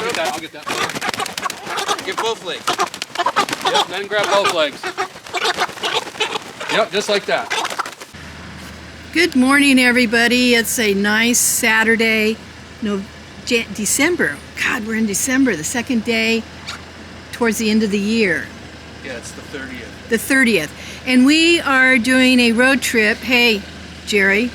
I'll get that. Get both legs. Yep, then grab both legs. Yep, just like that. Good morning, everybody. It's a nice Saturday, December. God, we're in December, the second day towards the end of the year. Yeah, it's the 30th. The 30th. And we are doing a road trip. Hey, Jerry.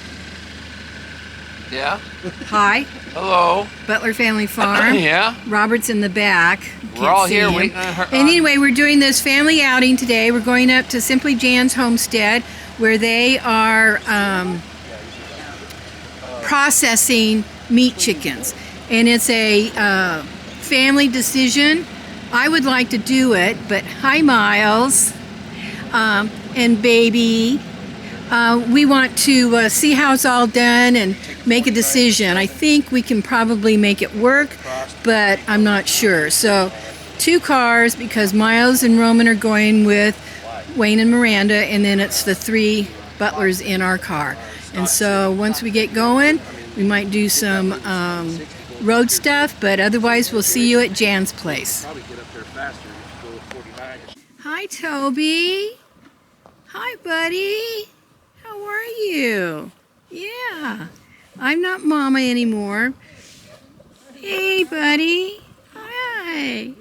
Yeah? Hi. Hello. Butler Family Farm. Yeah? Robert's in the back. We're all here waiting on her. And anyway, we're doing this family outing today. We're going up to Simply Jan's homestead where they are processing meat chickens. And it's a family decision. I would like to do it, but hi, Miles and baby. We want to see how it's all done and make a decision. I think we can probably make it work, but I'm not sure. So 2 cars because Miles and Roman are going with Wayne and Miranda, and then it's the 3 Butlers in our car. And so once we get going, we might do some road stuff, but otherwise we'll see you at Jan's place. Hi, Toby. Hi, buddy. How are you? Yeah. I'm not Mama anymore. Hey, buddy. Hi.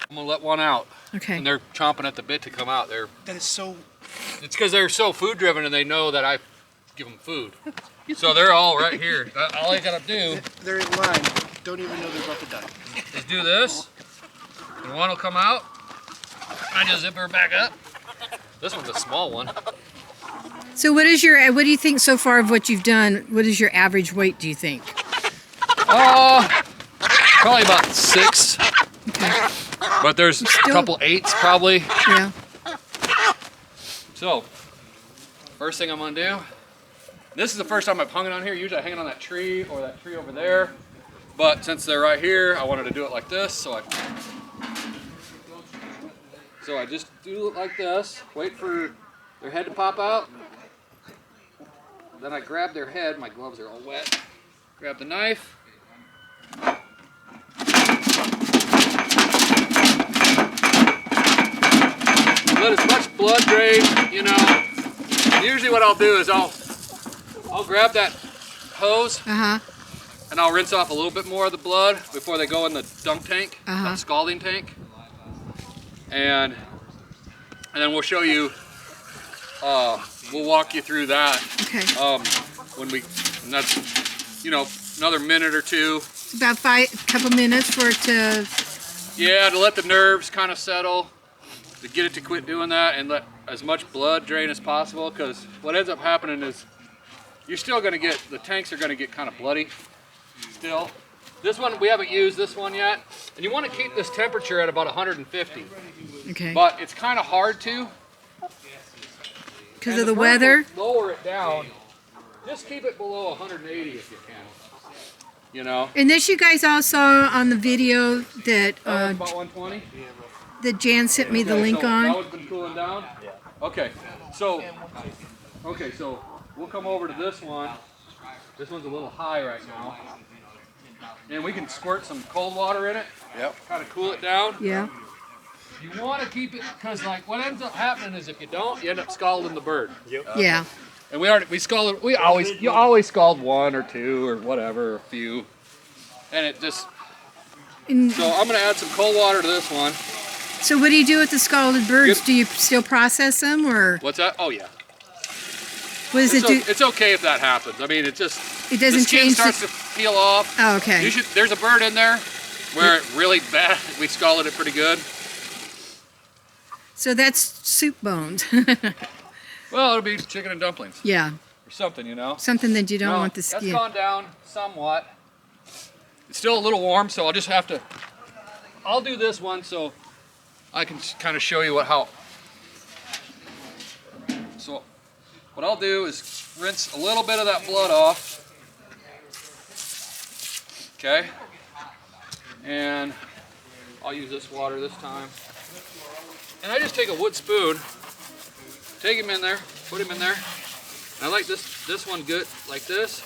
I'm gonna let one out. Okay. And they're chomping at the bit to come out. That is so... It's because they're so food driven and they know that I give them food. So they're all right here. All I gotta do They're in line. Don't even know they're about to die. is do this, and one will come out. I just zip her back up. This one's a small one. So what do you think so far of what you've done? What is your average weight, do you think? Probably about 6. Okay. But there's a couple 8s probably. Yeah. So, first thing I'm gonna do, this is the first time I've hung it on here. Usually I hang it on that tree or that tree over there. But since they're right here, I wanted to do it like this. So I just do it like this, wait for their head to pop out. Then I grab their head, my gloves are all wet. Grab the knife. Let as much blood drain, you know. Usually what I'll do is I'll grab that hose and I'll rinse off a little bit more of the blood before they go in the dunk tank, that scalding tank. And then we'll show you, we'll walk you through that. Okay. And that's, you know, another minute or 2. It's about a couple minutes for it to... Yeah, to let the nerves kind of settle, to get it to quit doing that and let as much blood drain as possible, because what ends up happening is you're still going to get, the tanks are going to get kind of bloody still. This one, we haven't used this one yet, and you want to keep this temperature at about 150. Okay. But it's kind of hard to. Because of the weather? Lower it down. Just keep it below 180 if you can. You know? And this you guys all saw on the video that About 120? that Jan sent me the Okay, link so on. that one's been cooling down? Yeah. Okay, so we'll come over to this one. This one's a little high right now. And we can squirt some cold water in it. Yep. Kind of cool it down. Yeah. You want to keep it, because like what ends up happening is if you don't, you end up scalding the bird. Yep. Yeah. And you always scald 1 or 2 or whatever, or a few. And it just, so I'm going to add some cold water to this one. So what do you do with the scalded birds? Do you still process them, or? What's that? Oh yeah. What does it do? It's okay if that happens. I mean, it doesn't change. The skin starts to peel off. Oh, okay. There's a bird in there where it really bad. We scalded it pretty good. So that's soup bones. Well, it'll be chicken and dumplings. Yeah. Or something, you know. Something that you don't want the skin. That's gone down somewhat. It's still a little warm, so I'll just have to. I'll do this one so I can kind of show you how. So what I'll do is rinse a little bit of that blood off. Okay. And I'll use this water this time. And I just take a wood spoon, take him in there, put him in there, I like this one good, like this.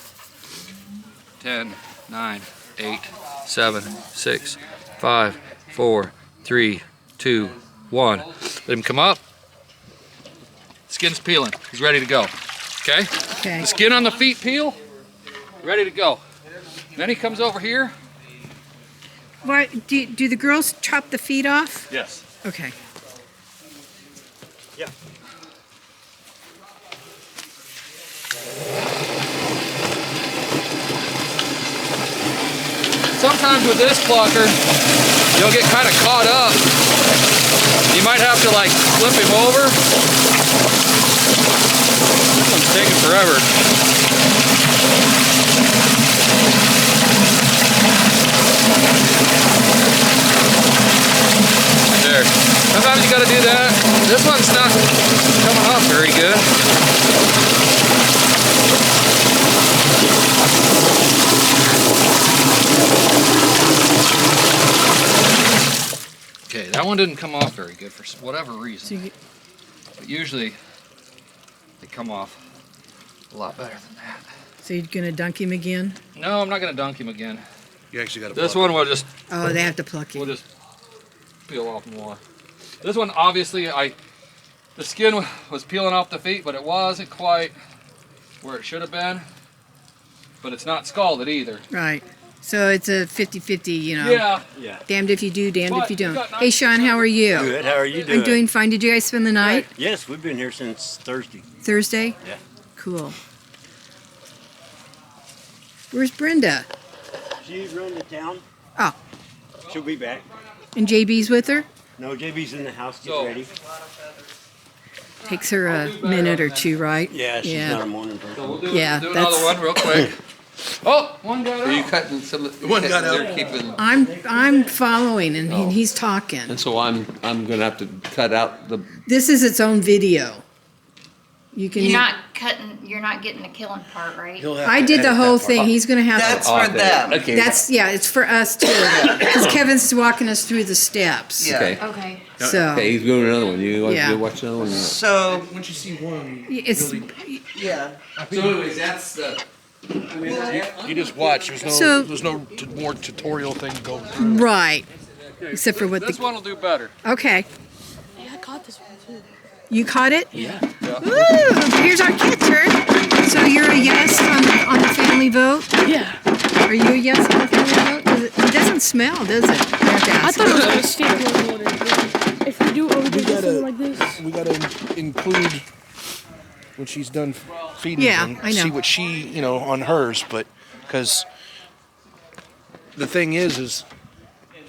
10, 9, 8, 7, 6, 5, 4, 3, 2, 1. Let him come up. Skin's peeling. He's ready to go. Okay? Okay. The skin on the feet peel. Ready to go. Then he comes over here. Why do the girls chop the feet off? Yes. Okay. Yeah. Sometimes with this plucker, you'll get kind of caught up. You might have to like flip him over. This one's taking forever. There. Sometimes you gotta do that. This one's not coming off very good. Okay, that one didn't come off very good for whatever reason. But usually they come off a lot better than that. So you're gonna dunk him again? No, I'm not gonna dunk him again. You actually got to. This one will just Oh, they have to pluck we'll him. just peel off more. This one obviously the skin was peeling off the feet, but it wasn't quite where it should have been. But it's not scalded either. Right. So it's a 50-50, you know. Yeah. Yeah. Damned if you do, damned But if you you don't. got nice Hey, Shawn, how are you? Good. How are you doing? I'm doing fine. Did you guys spend the night? Yes, we've been here since Thursday. Thursday? Yeah. Cool. Where's Brenda? She's running to town. Oh, She'll be back. and JB's with her? No, JB's in the house getting So- ready. Takes her a minute or two, right? Yeah, she's Yeah. not a morning person. So we'll do, Yeah, do another that's- one real quick. Oh, one got Are you out. cutting some? One got They're out. keeping, I'm following, and he's talking. and so I'm gonna have to cut out the. This is its own video. You can. You're not getting the killing part, right? He'll have I to did the edit whole that part. thing. He's gonna have That's to. for them. Okay. That's yeah. It's for us too, because Kevin's walking us through the steps. Yeah. Okay. Okay. So Okay, he's doing another one. You want Yeah. to watch another one? So, Once you see one, it's yeah. So anyways, that's the. you just watch. So- There's no more tutorial thing to go through. right, except for what This the. one will do better. Okay, Yeah, I caught this one too. you caught it. Yeah. Ooh, here's our catcher. So you're a yes on the family vote. Yeah. Are you a yes on the family vote? It doesn't smell, does it? I have to I ask. thought it was gonna stay in water. If we do overdo We gotta- something like this, We got to include when she's done feeding Yeah, them, I know. see what she, on hers, but because the thing is,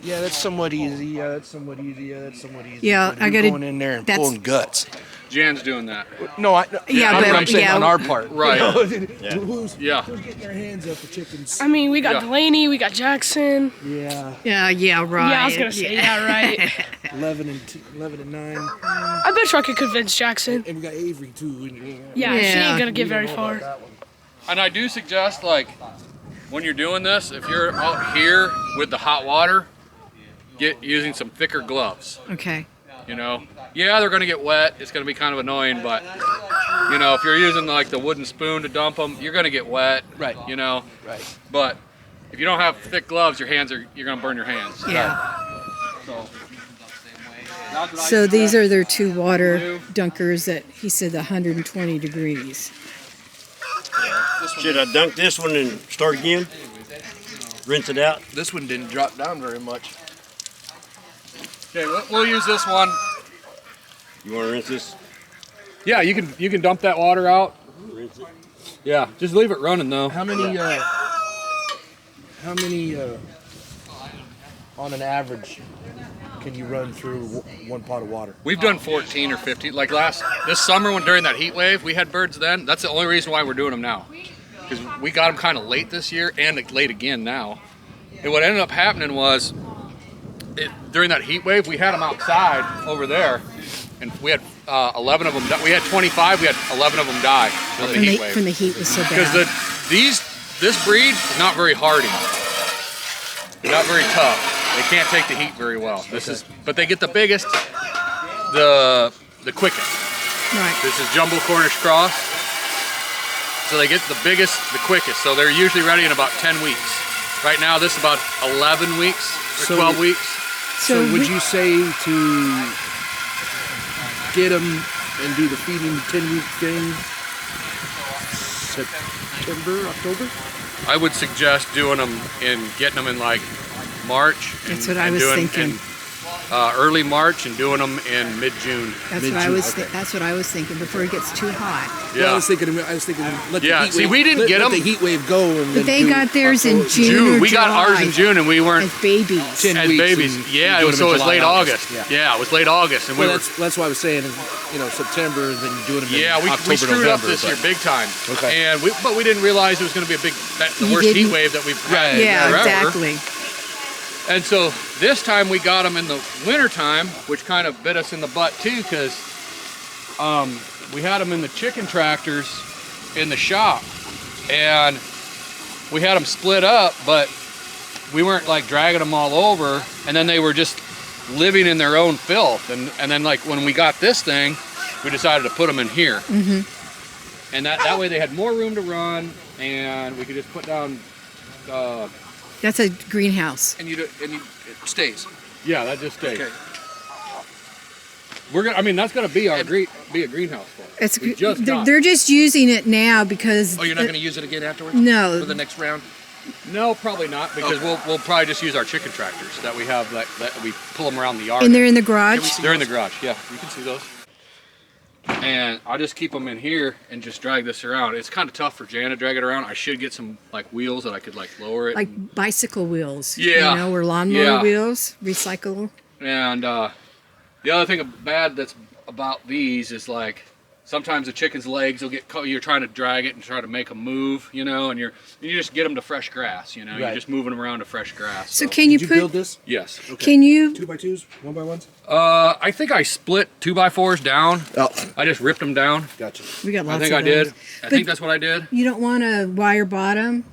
yeah, that's somewhat easy. Yeah, that's somewhat easy. Yeah, that's somewhat easy. Yeah, but I you're gotta- going in there and that's- pulling guts. Jan's doing that. No, Yeah, but- I'm saying yeah. on our part. Right. Who's Yeah. getting their hands up for chickens? I mean, we got Yeah. Delaney, we got Jackson. Yeah, Yeah, right. Yeah, I was gonna say yeah, right. 11 and 9, I bet you I could convince Jackson. and we got Avery too. Yeah, she Yeah. ain't gonna get very far. And I do suggest, like, when you're doing this, if you're out here with the hot water, get using some thicker gloves. Okay. Yeah, they're gonna get wet. It's gonna be kind of annoying, but if you're using like the wooden spoon to dump them, you're gonna get wet. Right. Right. But if you don't have thick gloves, you're gonna burn your hands. Yeah. So, So these are their two water dunkers that he said 120 degrees. Should I dunk this one and start again? Rinse it out? This one didn't drop down very much. Okay, we'll use this one. You want to rinse this? Yeah, you can dump that water out. Rinse it. Yeah, just leave it running though. How many? On an average, can you run through one pot of water? We've done 14 or 15. Like this summer when during that heat wave, we had birds then. That's the only reason why we're doing them now. Because we got them kind of late this year and late again now. And what ended up happening was, during that heat wave, we had them outside over there, and we had 11 of them. We had 25. We had 11 of them die from the heat When the wave. heat was so Because bad. this breed is not very hardy. They're not very tough. They can't take the heat very well. But they get the biggest, the quickest. Right. This is Jumbo Cornish Cross. So they get the biggest, the quickest. So they're usually ready in about 10 weeks. Right now, this is about 11 weeks or So- 12 weeks. So would you say to get them and do the feeding 10-week thing September, October? I would suggest doing them getting them in like March. That's what I was thinking. Early March and doing them in mid-June. That's what I was thinking before it gets too hot. Yeah. Yeah. I was thinking let the Yeah, heat see, wave, we didn't get let 'em. the heat wave go. And But then they do got theirs in October. June or We got ours July in June and we weren't as babies. 10 as weeks babies. and Yeah, you it do was, them so in it was July, late August. Yeah. It was late August, and we were. That's why I was saying, September, then doing them Yeah, in we October, screwed up November, this year big time. Okay. But we didn't realize it was going to be the You worst heat didn't? wave that we've had Yeah, forever. exactly. And so this time we got them in the winter time, which kind of bit us in the butt too, because we had them in the chicken tractors in the shop, and we had them split up, but we weren't like dragging them all over, and then they were just living in their own filth. And then like when we got this thing, we decided to put them in here. And that way they had more room to run, and we could just put down. That's a greenhouse. And it stays. Yeah, that just stays. Okay. We're gonna. I mean, that's gonna be our be a greenhouse for us. It's We just got they're just using it now because. Oh, you're not going to use it again afterwards? No. For the next round? No, probably not, because we'll probably just use our chicken tractors that we have that we pull them around the yard. And they're in the garage. They're in the garage. Yeah, you can see those. And I'll just keep them in here and just drag this around. It's kind of tough for Jan to drag it around. I should get some like wheels that I could like lower it. Like bicycle wheels. Yeah. You know, or lawnmower Yeah. wheels, recyclable. And the other thing bad that's about these is like sometimes the chicken's legs will get caught. You're trying to drag it and try to make them move, you know, and you just get them to fresh grass, you know. Right. You're just moving them around to fresh grass. So can you Did you put? build this? Yes. Can you? 2x2s? 1x1s? I think I split 2x4s down. Oh, I just ripped them down. gotcha. We got lots I think of I did. those. I think that's what I did. You don't want a wire bottom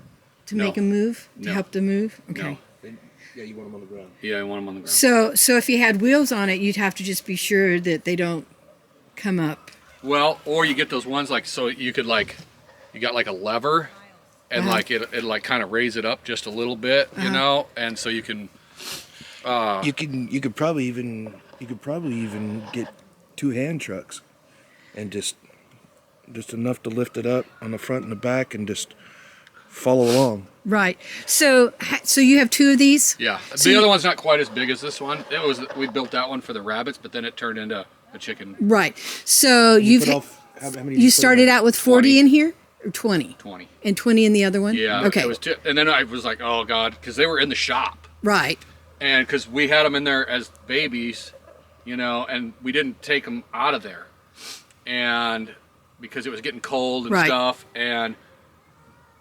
to No. make them move, to No. help them move. Okay. No. Yeah, you want them on the ground. Yeah, I want them on the ground. So if you had wheels on it, you'd have to just be sure that they don't come up. Well, or you get those ones like so you could like you got like a lever and like it like kind of raise it up just a little bit, you know, and so you can. You could probably even get 2 hand trucks, and just enough to lift it up on the front and the back, and just follow along. Right. So you have 2 of these? Yeah, So the you- other one's not quite as big as this one. We built that one for the rabbits, but then it turned into a chicken. Right. So Put off- how many did you put started in? out with 40 20. in here or 20? 20. And 20 in the other one? Yeah. Okay. It was and then I was like, oh god, because they were in the shop, Right. and because we had them in there as babies, you know, and we didn't take them out of there, and because it was getting cold and Right. stuff, and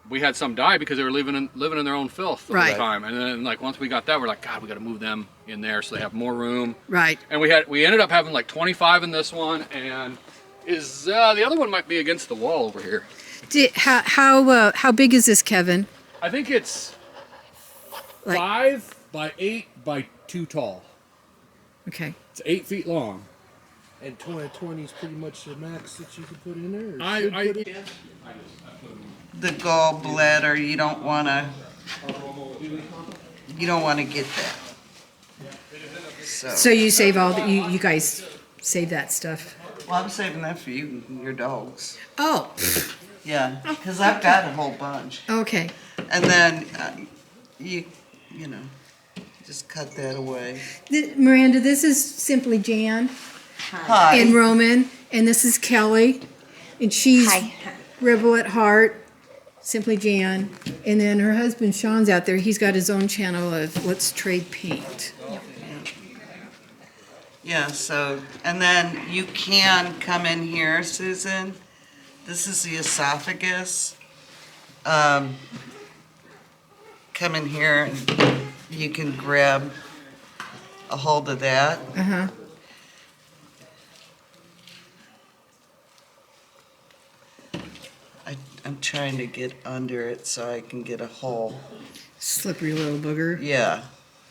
we had some die because they were living in their own filth the Right. whole time. And then like once we got that, we're like, God, we got to move them in there so they have more room. Right. And we ended up having like 25 in this one, and the other one might be against the wall over here. How big is this, Kevin? I think it's Like- 5 by 8 by 2 tall. Okay. It's 8 feet long. And 20 is pretty much the max that you can put in there. or I- should I- put in? The gallbladder, you don't wanna get that. So you save all the, you guys save that stuff. Well, I'm saving that for you and your dogs. Oh, Yeah, because I've got a whole bunch. okay. And then you know, just cut that away. Miranda, this is simply Jan Hi. and Roman, and this is Kelly, and she's Hi. Rebel at Heart, simply Jan, and then her husband Sean's out there. He's got his own channel of Let's Trade Paint. Yeah, so, and then you can come in here, Susan. This is the esophagus. Come in here and you can grab a hold of that. Uh-huh. I'm trying to get under it so I can get a hole. Slippery little booger. Yeah.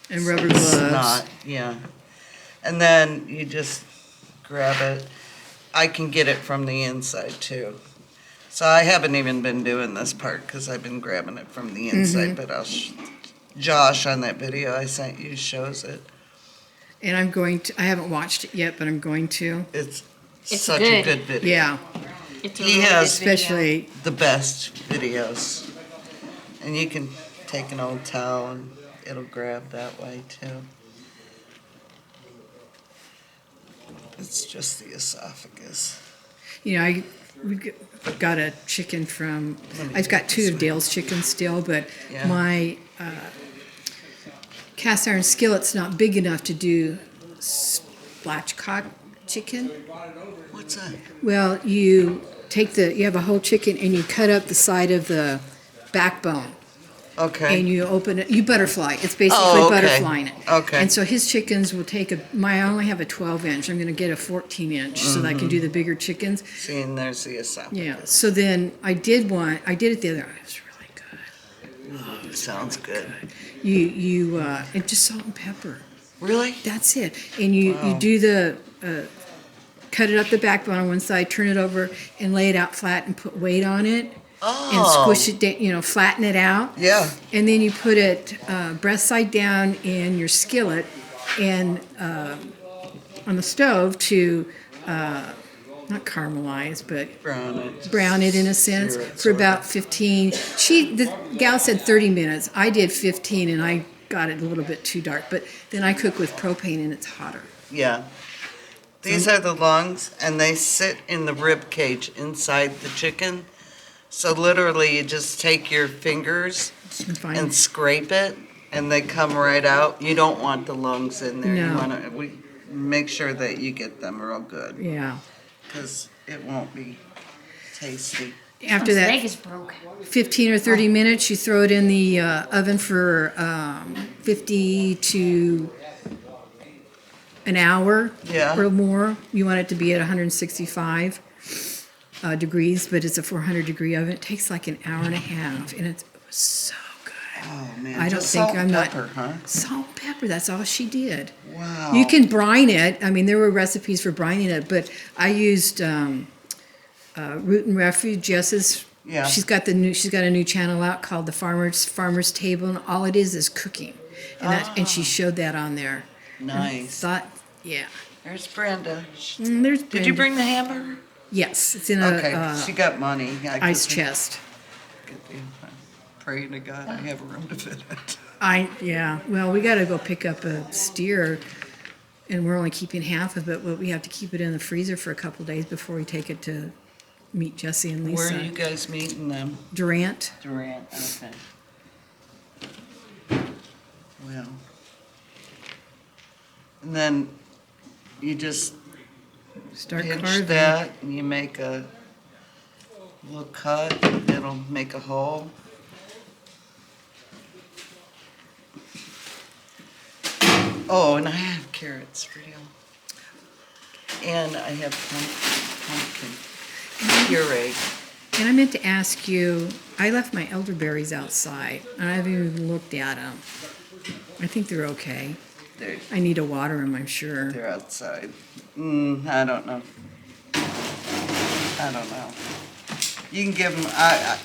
And rubber It's gloves. not, yeah. And then you just grab it. I can get it from the inside too. So I haven't even been doing this part because I've been grabbing it from the inside, but Josh on that video I sent you shows it. And I haven't watched it yet, but I'm going to. It's It's such a good. good video. Yeah, It's a He really has good video. especially, The best videos. And you can take an old towel and it'll grab that way too. It's just the esophagus. we got a chicken from, I've got 2 of Dale's chickens still, but Yeah. my cast iron skillet's not big enough to do spatchcock chicken. What's that? Well, you have a whole chicken and you cut up the side of the backbone. Okay. And you open it, you butterfly. It's basically Oh, okay. butterflying it. Okay. And so his chickens will take I only have a 12-inch. I'm going to get a 14-inch so that I can do the bigger chickens. See, and there's the esophagus. Yeah. So then I did it the other. It was really good. Sounds good. And just salt and pepper. Really? That's it. And you do the cut it up the backbone on one side, turn it over, and lay it out flat and put weight on it. And squish it down, flatten it out. Yeah. And then you put it breast side down in your skillet and on the stove to not caramelize, but brown it in a sense for about 15. The gal said 30 minutes. I did 15 and I got it a little bit too dark. But then I cook with propane and it's hotter. Yeah. These are the lungs, and they sit in the rib cage inside the chicken. So literally, you just take your fingers and scrape it, and they come right out. You don't want the lungs in there. No. We make sure that you get them real good, Yeah. because it won't be tasty. After that, Vegas broke. 15 or 30 minutes, you throw it in the oven for 50 to an hour or more. You want it to be at 165 degrees, but it's a 400-degree oven. It takes like an hour and a half, and it was so good. Oh man! I don't Just think salt I'm and not pepper, huh? salt and pepper. That's all she did. Wow. You can brine it. I mean, there were recipes for brining it, but I used Root and Refuge. Jess's. Yeah. She's got a new channel out called the Farmer's Table, and all it is cooking, and she showed that on there. Nice. Yeah. There's Brenda. There's Did you bring the hamburger? Yes, it's in Okay, she got money. ice chest. Praying to God I have room to fit it. Well, we got to go pick up a steer, and we're only keeping half of it, but we have to keep it in the freezer for a couple days before we take it to meet Jesse and Lisa. Where are you guys meeting them? Durant. Durant, okay. Well. And then you just Start pinch carving. that and you make a little cut. It'll make a hole. Oh, and I have carrots for you. And I have pumpkin puree. And I meant to ask you, I left my elderberries outside, and I haven't even looked at them. I think they're okay. I need to water them, I'm sure. They're outside. I don't know. You can give them,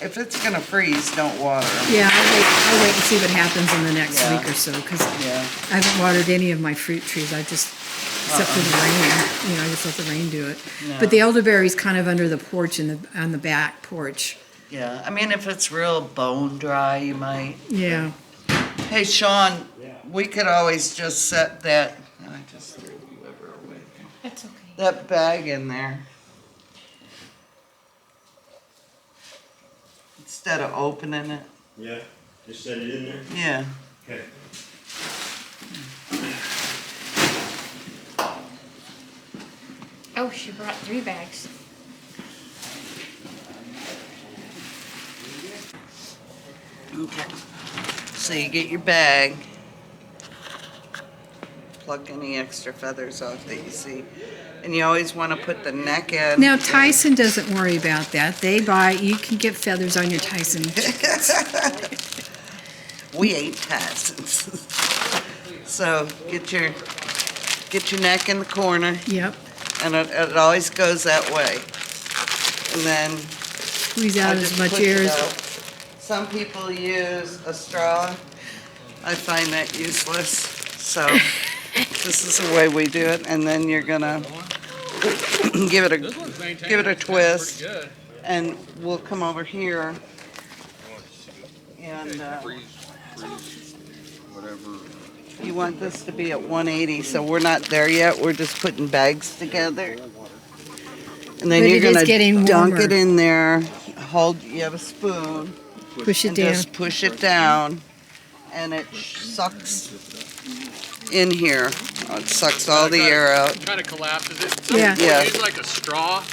if it's gonna freeze, don't water them. Yeah, I'll wait and see what happens in the next Yeah. week or so, because Yeah. I haven't watered any of my fruit trees. I just, except for the rain, I just let the rain do it. No. But the elderberry's kind of under the porch, on the back porch. Yeah, I mean, if it's real bone dry, you might. Yeah. Hey, Shawn, we could always just set that, I just threw the liver away. That's okay. That bag in there. Instead of opening it. Yeah, just set it in there. Yeah. Okay. Oh, she brought 3 bags. Okay. So you get your bag. Pluck any extra feathers off that you see. And you always want to put the neck in. Now, Tyson doesn't worry about that. You can get feathers on your Tyson chickens. We ain't Tysons. So get your neck in the corner. Yep. And it always goes that way. And then squeeze out I as just much push air it as. out. Some people use a straw. I find that useless. So this is the way we do it, and then you're gonna give it a twist, and we'll come over here and you want this to be at 180, so we're not there yet. We're just putting bags together. And then But you're it is gonna getting dunk warmer. it in there. You have a spoon. Push it And down. just push it down, and it sucks in here. Oh, it sucks all the air out. Kind of collapses it. Some Yeah. people Yeah. use like a straw,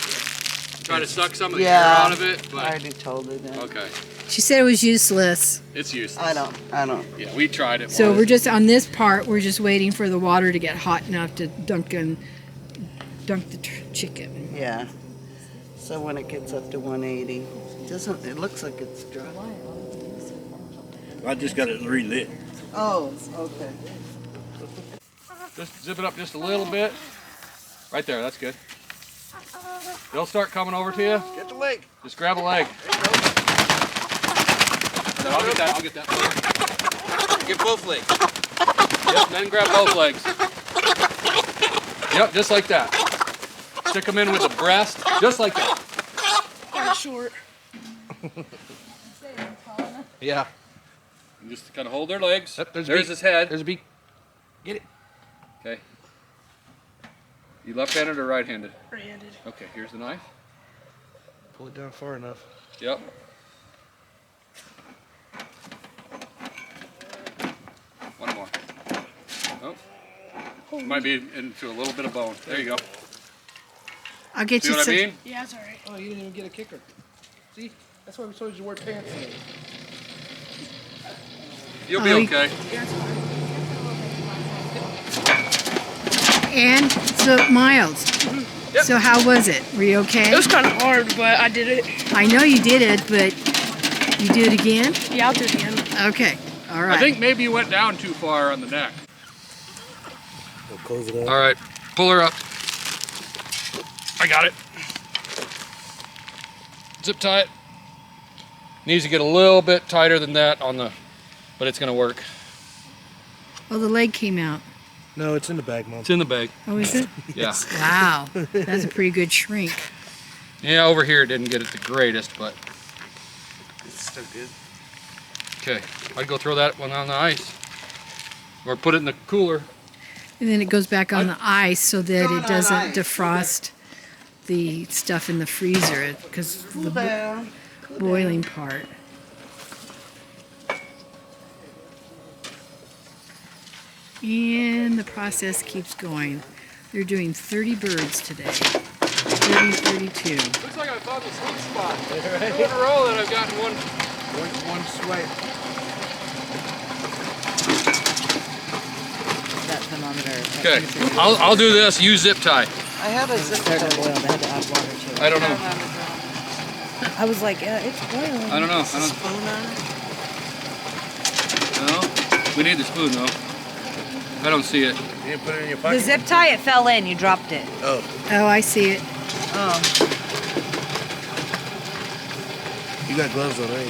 try to suck some of the air Yeah. out of it, I but already told her that. okay, She said it was useless. it's useless. I don't. Yeah, we tried it. So once. we're just on this part. We're just waiting for the water to get hot enough to dunk the chicken. Yeah. So when it gets up to 180, it looks like it's dry. I just got it relit. Oh, okay. Just zip it up just a little bit. Right there, that's good. They'll start coming over to you. Get the leg. Just grab a leg. I'll get that. Get both legs. Yep, then grab both legs. Yep, just like that. Stick them in with the breast, just like that. Kind short. Yeah. And just kind of hold their legs. Yep, there's a There's beak. his head. There's a beak. Get it. Okay. You left-handed or right-handed? Right-handed. Okay, here's the knife. Pull it down far enough. Yep. One more. Oh. Might be into a little bit of bone. There you go. I'll get See you what I some. mean? Yeah, it's alright. Oh, you didn't even get a kicker. See? That's why we told you to wear pants. You'll be Oh, okay. And so, Miles. Yep. So how was it? Were you okay? It was kind of hard, but I did it. I know you did it, but you do it again? Yeah, I'll do it again. Okay. All right. I think maybe you went down too far on the neck. We'll close it up. All right, pull her up. I got it. Zip tie it. Needs to get a little bit tighter than that but it's gonna work. Oh, the leg came out. No, it's in the bag, Mom. It's in the bag. Oh, is it? Yeah. Wow. That's a pretty good shrink. Yeah, over here it didn't get it the greatest, but It's still good. okay. I'd go throw that one on the ice. Or put it in the cooler. And then it goes back on the ice so that Going it on doesn't ice. defrost the stuff in the freezer because Cool the down. boiling part. And the process keeps going. They're doing 30 birds today. 30, 32. Looks like I found the sweet spot. Two in a row that I've gotten one. One swipe. That thermometer. Okay, I'll do this. You zip tie. I had a zip tie. Started to boil. They had to add water to it. I don't know. I was like, it's boiling. I don't know. Spoon on it? No. We need the spoon though. I don't see it. You didn't put it in your The pocket? zip tie, it fell in. You dropped it. Oh, Oh, I see it. Oh. you got gloves on, right?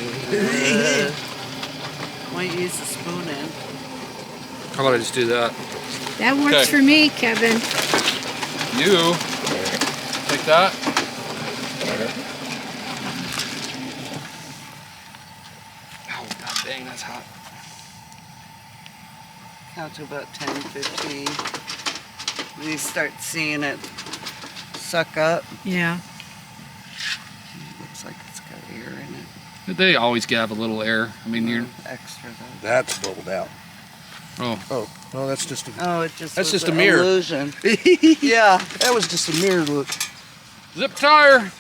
Might use the spoon in. How about I just do that? That works Okay. for me, Kevin. You take that. Oh, god dang, that's hot. Count to about 10, 15. When you start seeing it suck up, Yeah. looks like it's got air in it. They always have a little air. I mean, you're. Extra though. That's bubbled out. Oh, Oh, no, that's just a... Oh, it just That's was just a an mirror. illusion. Yeah. That was just a mirror look. zip tire.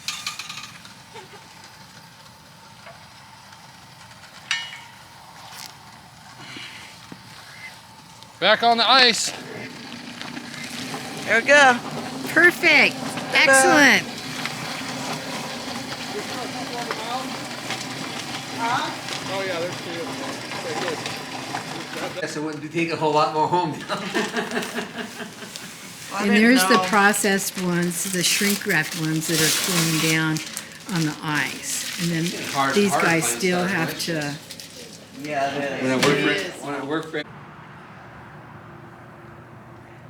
Back on the ice. There we go. Perfect. Excellent. Oh yeah, there's two. Guess it wouldn't take a whole lot more home. I And didn't there's the know. processed ones, the shrink wrapped ones that are cooling down. on the ice. And then Hard- these hard to guys find still stuff, have right? to. Yeah, it When I is. work for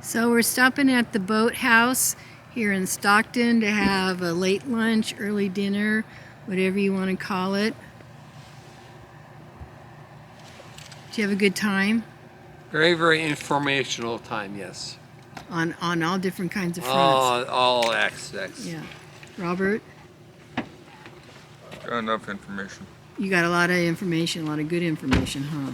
So we're stopping at the boathouse here in Stockton to have a late lunch, early dinner, whatever you want to call it. Did you have a good time Very, very informational time, yes. on all different kinds of fronts? All aspects. Yeah. Robert, Got enough information. you got a lot of information, a lot of good information, huh?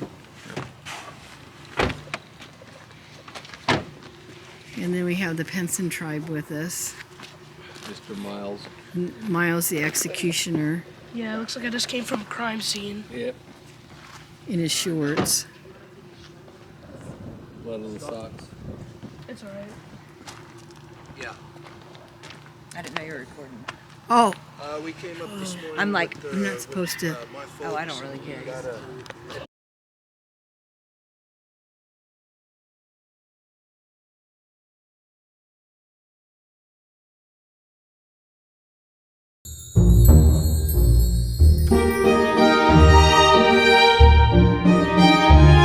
And then we have the Penson tribe with us. Mr. Miles. Miles, the executioner, Yeah, it looks like I just came from a crime scene. Yep. in his shorts. Blood on the socks. It's alright. Yeah. I didn't know you were recording. Oh, We came up this morning. I'm like, I'm not supposed to. my oh, I don't really care.